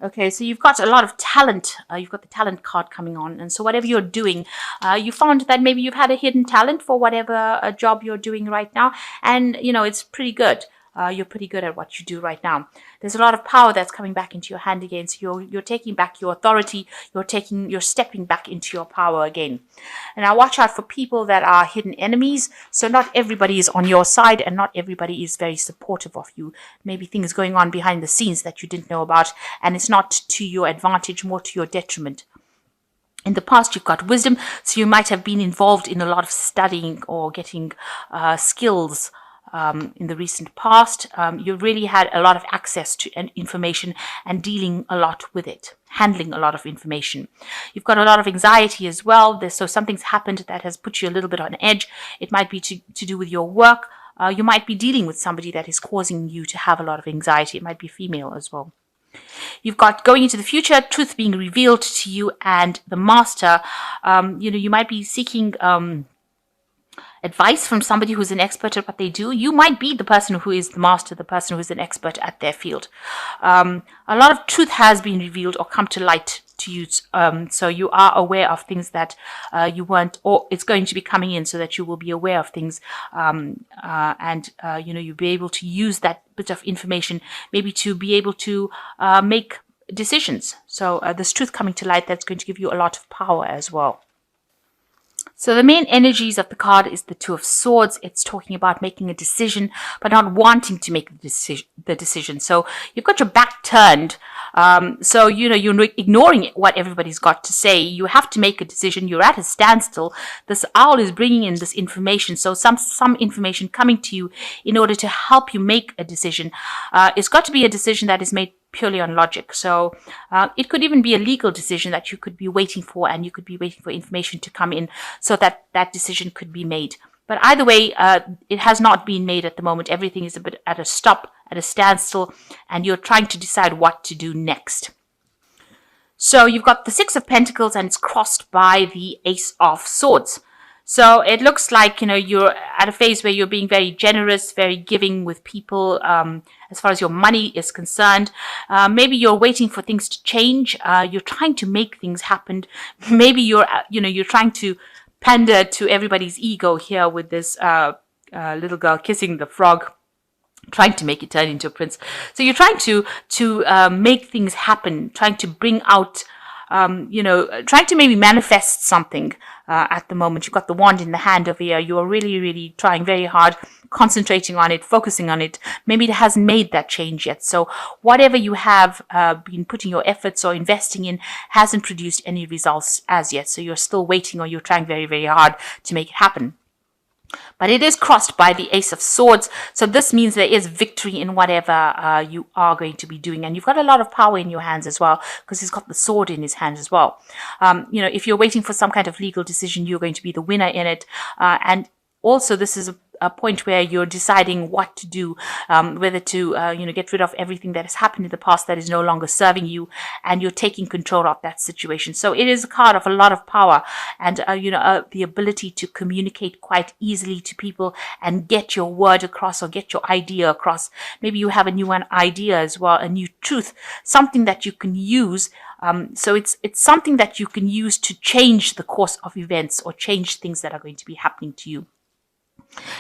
Okay, so you've got a lot of talent. You've got the talent card coming on. And so whatever you're doing, you found that maybe you've had a hidden talent for whatever job you're doing right now. And, it's pretty good. You're pretty good at what you do right now. There's a lot of power that's coming back into your hand again. So you're taking back your authority. You're stepping back into your power again. And now watch out for people that are hidden enemies. So not everybody is on your side and not everybody is very supportive of you. Maybe things going on behind the scenes that you didn't know about, and it's not to your advantage, more to your detriment. In the past, you've got wisdom, so you might have been involved in a lot of studying or getting skills. In the recent past, you really had a lot of access to information and dealing a lot with it, handling a lot of information. You've got a lot of anxiety as well. So something's happened that has put you a little bit on edge. It might be to do with your work. You might be dealing with somebody that is causing you to have a lot of anxiety. It might be female as well. You've got going into the future, truth being revealed to you, and the master. You might be seeking advice from somebody who's an expert at what they do. You might be the person who is the master, the person who is an expert at their field. A lot of truth has been revealed or come to light to you. So you are aware of things that you weren't, or it's going to be coming in, so that you will be aware of things. You'll be able to use that bit of information maybe to be able to make decisions. So there's truth coming to light that's going to give you a lot of power as well. So the main energies of the card is the Two of Swords. It's talking about making a decision, but not wanting to make the decision. So you've got your back turned. You're ignoring what everybody's got to say. You have to make a decision. You're at a standstill. This owl is bringing in this information. So some information coming to you in order to help you make a decision. It's got to be a decision that is made purely on logic. So it could even be a legal decision that you could be waiting for, and you could be waiting for information to come in so that that decision could be made. But either way, it has not been made at the moment. Everything is a bit at a stop, at a standstill, and you're trying to decide what to do next. So you've got the Six of Pentacles, and it's crossed by the Ace of Swords. So it looks like, you're at a phase where you're being very generous, very giving with people as far as your money is concerned. Maybe you're waiting for things to change. You're trying to make things happen. Maybe you're trying to pander to everybody's ego here with this little girl kissing the frog, trying to make it turn into a prince. So you're trying to make things happen, trying to bring out, trying to maybe manifest something. At the moment, you've got the wand in the hand over here. You're really, really trying very hard, concentrating on it, focusing on it. Maybe it hasn't made that change yet. So whatever you have been putting your efforts or investing in hasn't produced any results as yet. So you're still waiting, or you're trying very, very hard to make it happen. But it is crossed by the Ace of Swords. So this means there is victory in whatever you are going to be doing. And you've got a lot of power in your hands as well, because he's got the sword in his hand as well. If you're waiting for some kind of legal decision, you're going to be the winner in it. And also, this is a point where you're deciding what to do, whether to get rid of everything that has happened in the past that is no longer serving you, and you're taking control of that situation. So it is a card of a lot of power, and the ability to communicate quite easily to people and get your word across, or get your idea across. Maybe you have a new idea as well, a new truth, something that you can use. So it's something that you can use to change the course of events, or change things that are going to be happening to you.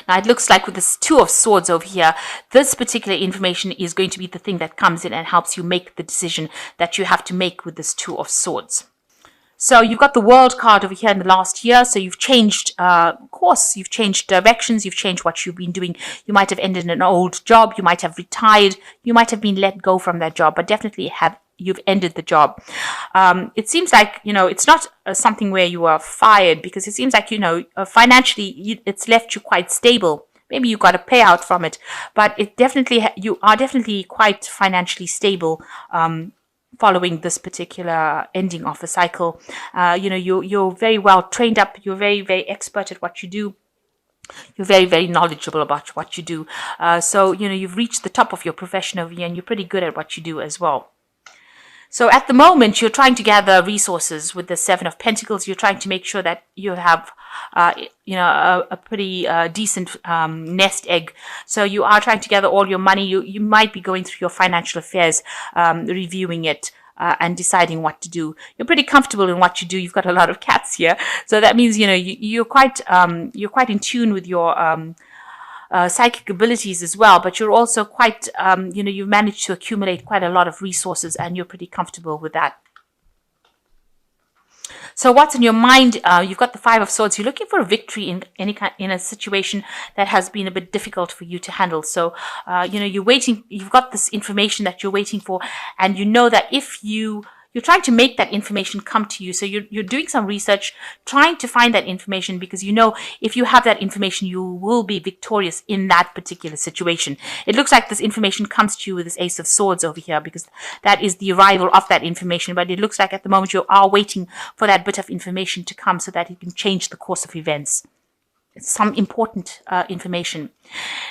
Now, it looks like with this Two of Swords over here, this particular information is going to be the thing that comes in and helps you make the decision that you have to make with this Two of Swords. So you've got the World card over here in the last year. So you've changed course, you've changed directions, you've changed what you've been doing. You might have ended an old job, you might have retired, you might have been let go from that job, but definitely you've ended the job. It seems like, it's not something where you are fired, because it seems like, financially, it's left you quite stable. Maybe you got a payout from it, but you are definitely quite financially stable, following this particular ending of a cycle. You're very well trained up. You're very, very expert at what you do. You're very, very knowledgeable about what you do. So you've reached the top of your profession over here, and you're pretty good at what you do as well. So at the moment, you're trying to gather resources with the Seven of Pentacles. You're trying to make sure that you have, a pretty decent nest egg. So you are trying to gather all your money. You might be going through your financial affairs, reviewing it. and deciding what to do. You're pretty comfortable in what you do. You've got a lot of cats here, so that means you're quite in tune with your psychic abilities as well. But you're also quite you've managed to accumulate quite a lot of resources, and you're pretty comfortable with that. So what's in your mind? You've got the Five of Swords. You're looking for a victory in a situation that has been a bit difficult for you to handle. So, you're waiting. You've got this information that you're waiting for, and you know that if you're trying to make that information come to you. So you're doing some research, trying to find that information, because you know if you have that information, you will be victorious in that particular situation. It looks like this information comes to you with this Ace of Swords over here, because that is the arrival of that information. But it looks like at the moment you are waiting for that bit of information to come so that it can change the course of events. It's some important information.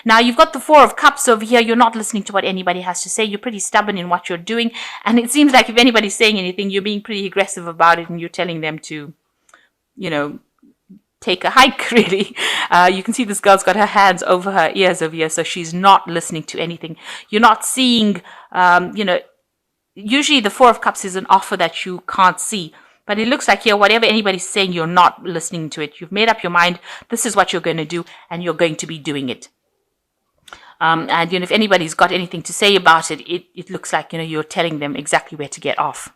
Now, you've got the Four of Cups over here. You're not listening to what anybody has to say. You're pretty stubborn in what you're doing. And it seems like if anybody's saying anything, you're being pretty aggressive about it, and you're telling them to, take a hike, really. You can see this girl's got her hands over her ears over here, so she's not listening to anything. You're not seeing, usually the Four of Cups is an offer that you can't see. But it looks like here, whatever anybody's saying, you're not listening to it. You've made up your mind. This is what you're going to do, and you're going to be doing it. And if anybody's got anything to say about it, it looks like you're telling them exactly where to get off.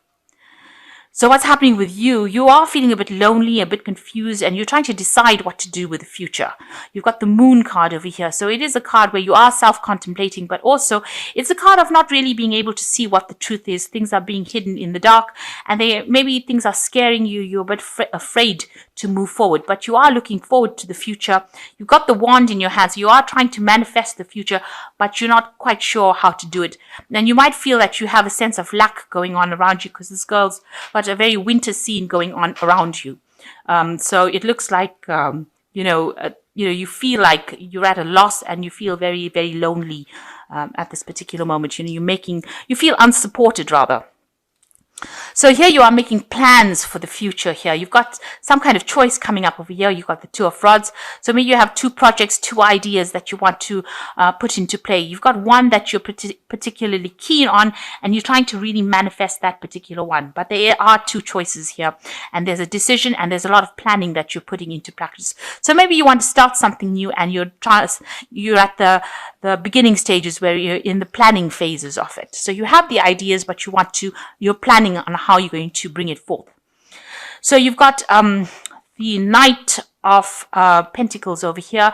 So what's happening with you? You are feeling a bit lonely, a bit confused, and you're trying to decide what to do with the future. You've got the Moon card over here. So it is a card where you are self-contemplating, but also it's a card of not really being able to see what the truth is. Things are being hidden in the dark, and maybe things are scaring you. You're a bit afraid to move forward, but you are looking forward to the future. You've got the wand in your hands. You are trying to manifest the future, but you're not quite sure how to do it. And you might feel that you have a sense of lack going on around you, because this girl's got a very winter scene going on around you. So it looks like, you feel like you're at a loss, and you feel very, very lonely at this particular moment. You feel unsupported, rather. So here you are making plans for the future here. You've got some kind of choice coming up over here. You've got the Two of Rods. So maybe you have two projects, two ideas that you want to put into play. You've got one that you're particularly keen on, and you're trying to really manifest that particular one. But there are two choices here, and there's a decision, and there's a lot of planning that you're putting into practice. So maybe you want to start something new, and you're at the beginning stages where you're in the planning phases of it. So you have the ideas, but you're planning on how you're going to bring it forth. So you've got the Knight of Pentacles over here.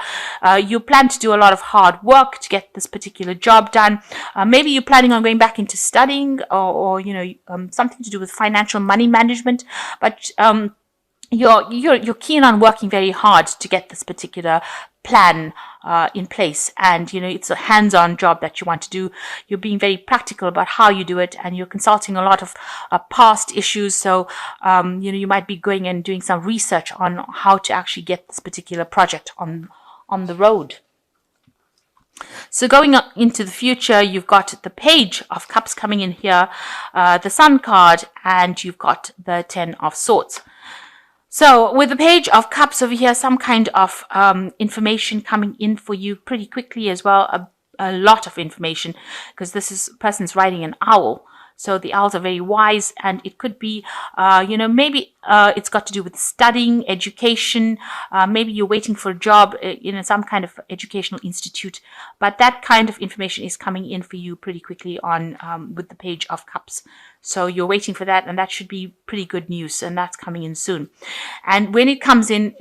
You plan to do a lot of hard work to get this particular job done. Maybe you're planning on going back into studying, or something to do with financial money management. But you're keen on working very hard to get this particular plan in place, and it's a hands-on job that you want to do. You're being very practical about how you do it, and you're consulting a lot of past issues. So you might be going and doing some research on how to actually get this particular project on the road. So going into the future, you've got the Page of Cups coming in here, the Sun card, and you've got the Ten of Swords. So with the Page of Cups over here, some kind of information coming in for you pretty quickly as well. A lot of information, because this person's riding an owl. So the owls are very wise, and it could be, maybe it's got to do with studying, education. Maybe you're waiting for a job in some kind of educational institute. But that kind of information is coming in for you pretty quickly with the Page of Cups. So you're waiting for that, and that should be pretty good news, and that's coming in soon. And when it comes in,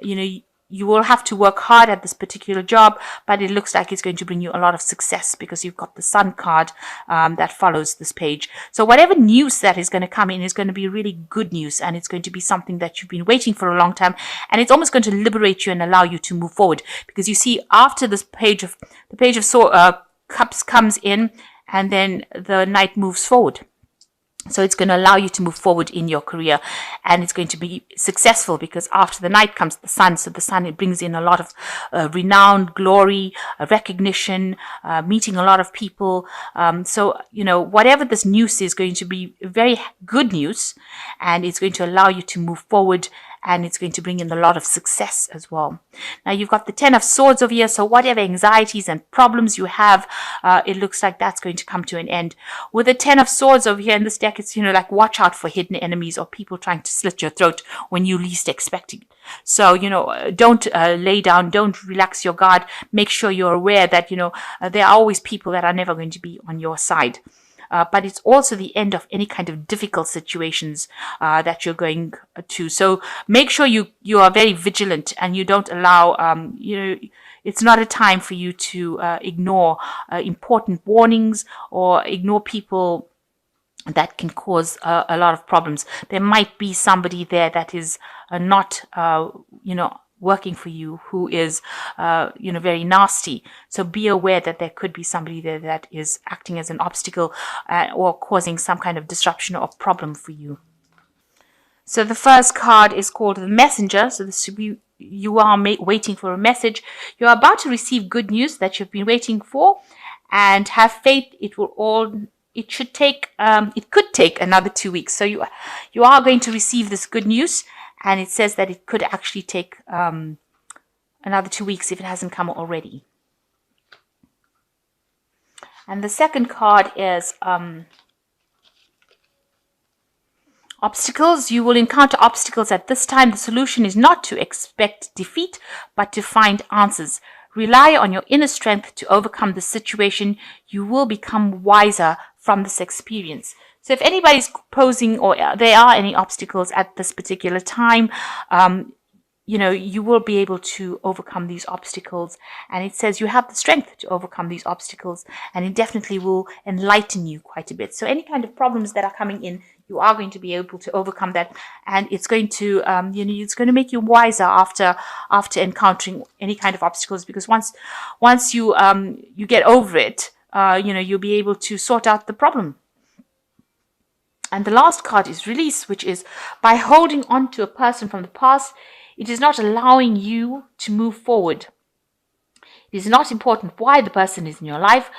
you will have to work hard at this particular job, but it looks like it's going to bring you a lot of success, because you've got the Sun card that follows this page. So whatever news that is going to come in is going to be really good news, and it's going to be something that you've been waiting for a long time, and it's almost going to liberate you and allow you to move forward, because you see after this Page of Cups comes in, and then the Knight moves forward. So it's going to allow you to move forward in your career, and it's going to be successful, because after the Knight comes the Sun. So the Sun, it brings in a lot of renown, glory, recognition, meeting a lot of people. So whatever this news is going to be very good news, and it's going to allow you to move forward and it's going to bring in a lot of success as well. Now you've got the Ten of Swords over here, so whatever anxieties and problems you have, it looks like that's going to come to an end. With the Ten of Swords over here in this deck, it's, like, watch out for hidden enemies or people trying to slit your throat when you least expect it. So, don't lay down, don't relax your guard. Make sure you're aware that, there are always people that are never going to be on your side. But it's also the end of any kind of difficult situations that you're going to. So make sure you are very vigilant and you don't allow, it's not a time for you to ignore important warnings or ignore people that can cause a lot of problems. There might be somebody there that is not, working for you, who is, very nasty. So be aware that there could be somebody there that is acting as an obstacle or causing some kind of disruption or problem for you. So the first card is called the Messenger. So this should be, you are waiting for a message. You're about to receive good news that you've been waiting for, and have faith. It could take another 2 weeks. So you are going to receive this good news, and it says that it could actually take another 2 weeks if it hasn't come already. And the second card is obstacles. You will encounter obstacles at this time. The solution is not to expect defeat, but to find answers. Rely on your inner strength to overcome the situation. You will become wiser from this experience. So if anybody's posing or there are any obstacles at this particular time, you will be able to overcome these obstacles. And it says you have the strength to overcome these obstacles, and it definitely will enlighten you quite a bit. So any kind of problems that are coming in, you are going to be able to overcome that, and it's going to, it's going to make you wiser after encountering any kind of obstacles. Because once you get over it, you'll be able to sort out the problem. And the last card is Release, which is by holding on to a person from the past, it is not allowing you to move forward. It is not important why the person is in your life,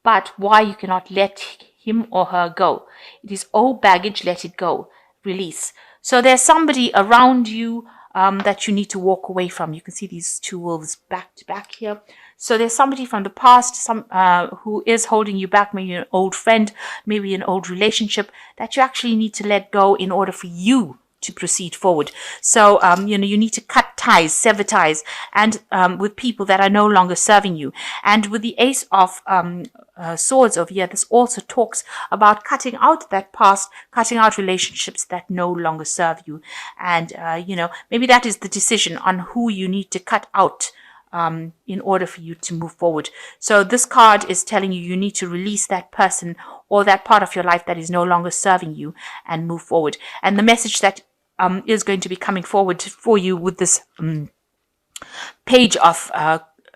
but why you cannot let him or her go. It is old baggage, let it go. Release. So there's somebody around you that you need to walk away from. You can see these two wolves back to back here. So there's somebody from the past, who is holding you back, maybe an old friend, maybe an old relationship that you actually need to let go in order for you to proceed forward. So, you need to cut ties, sever ties, and with people that are no longer serving you. And with the Ace of Swords over here, this also talks about cutting out that past, cutting out relationships that no longer serve you. And, maybe that is the decision on who you need to cut out in order for you to move forward. So this card is telling you need to release that person or that part of your life that is no longer serving you and move forward. And the message that is going to be coming forward for you with this Page of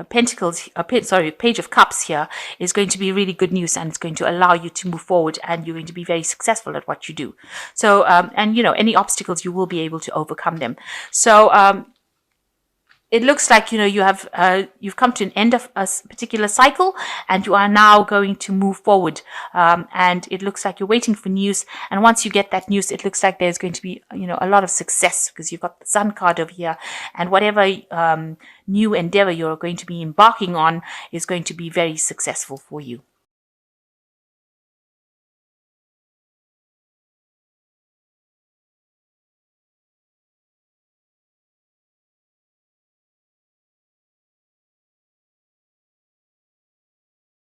Pentacles, Page of Cups here is going to be really good news, and it's going to allow you to move forward, and you're going to be very successful at what you do. So, any obstacles, you will be able to overcome them. So, it looks like, you've come to an end of a particular cycle, and you are now going to move forward. And it looks like you're waiting for news. And once you get that news, it looks like there's going to be, a lot of success, because you've got the Sun card over here. And whatever new endeavor you're going to be embarking on is going to be very successful for you.